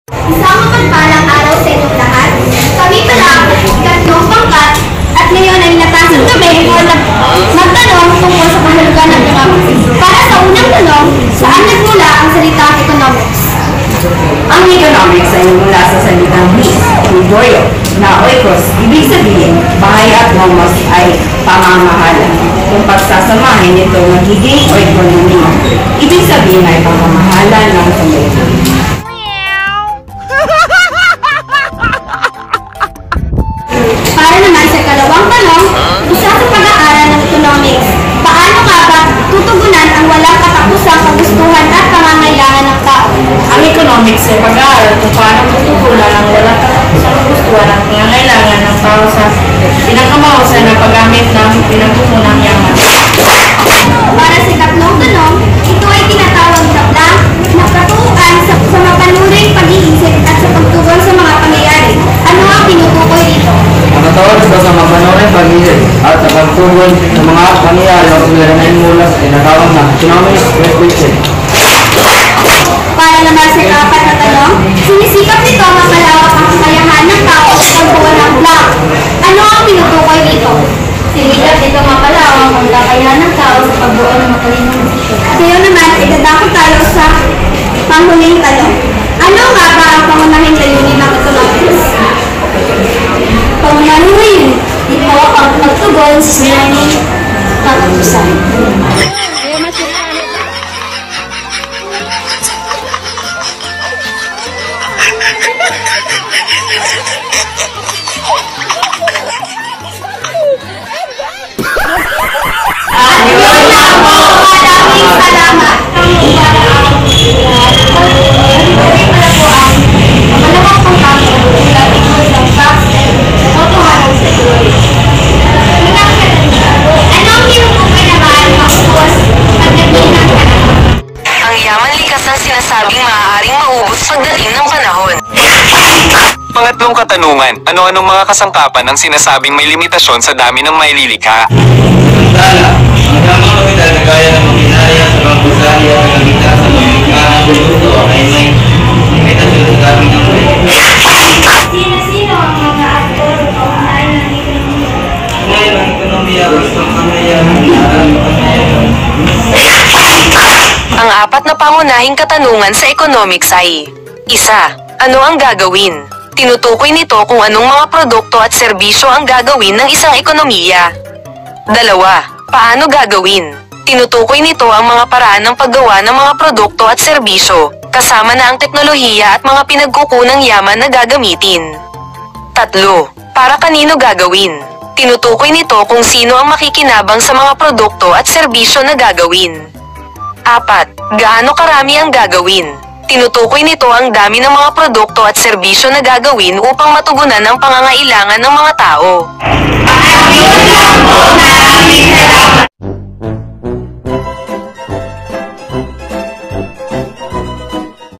Isang mapagpalang araw sa inyong lahat. Kami pala ang ikatlong pangkat at ngayon ay natasang kami magtanong tungkol sa kahulugan ng economics. Para sa unang tanong, saan nagmula ang salitang economics? Ang economics ay mula sa salitang Greek, na oikos, ibig sabihin, bahay at nomos ay pamamahala. Kung pagsasamahin nito magiging oikonomi, ibig sabihin ay pamamahala ng sumusunod. Para naman sa ikalawang tanong, isa sa pag-aaral ng economics, paano nga ba tutugunan ang walang katapusang kagustuhan at pangangailangan ng tao? Ang economics ay pag-aaral kung paano tutugunan ang walang katapusang kagustuhan at pangangailangan ng tao sa pinagkamausan na paggamit ng pinagkukunang yaman. Para sa ikatlong tanong, ito ay tinatawag na katutuan sa mapanuring pag-iisip at sa pagtugon sa mga pangyayari. Ano ang tinutukoy dito? Nakatawag ito sa mapanuring pag-iisip at sa pagtugon sa mga pangyayari o suliranin mula sa tinatawag na economic reflection. Para naman sa ikapat na tanong, sinisikap nito mapalawak ang kakayahan ng tao sa pagbuo ng blank. Ano ang tinutukoy dito? Sinisikap nito mapalawak ang kakayahan ng tao sa pagbuo ng matalinong desisyon. Ngayon naman, idadako tayo sa panghuling tanong. Ano nga ba ang pangunahing layunin ng economics? Pangunahing ito ang pagtugon sa sinanong katutusan. Maraming salamat. Malawak pang kami ang ng tax and automatic security. Anong tinutukoy naman makukos pagdating ng panahon? Ang yaman likas ng sinasabing maaaring maubos pagdating ng panahon. Pangatlong katanungan, ano-anong mga kasangkapan ang sinasabing may limitasyon sa dami ng maililikha? Samantala, ang damang kapital na gaya ng makinarya sa pangkusali at nagagita sa pagkikahan ng luto ay may limitasyon sa dami ng maililikha. Sino-sino ang mga aktor o unahin ng ekonomiya? Ngayon ang ekonomiya gusto ang kamayanan at kamayanan. Ang apat na pangunahing katanungan sa economics ay: isa, ano ang gagawin? Tinutukoy nito kung anong mga produkto at serbisyo ang gagawin ng isang ekonomiya. Dalawa, paano gagawin? Tinutukoy nito ang mga paraan ng paggawa ng mga produkto at serbisyo, kasama na ang teknolohiya at mga pinagkukunang yaman na gagamitin. Tatlo, para kanino gagawin? Tinutukoy nito kung sino ang makikinabang sa mga produkto at serbisyo na gagawin. Apat, gaano karami ang gagawin? Tinutukoy nito ang dami ng mga produkto at serbisyo na gagawin upang matugunan ang pangangailangan ng mga tao.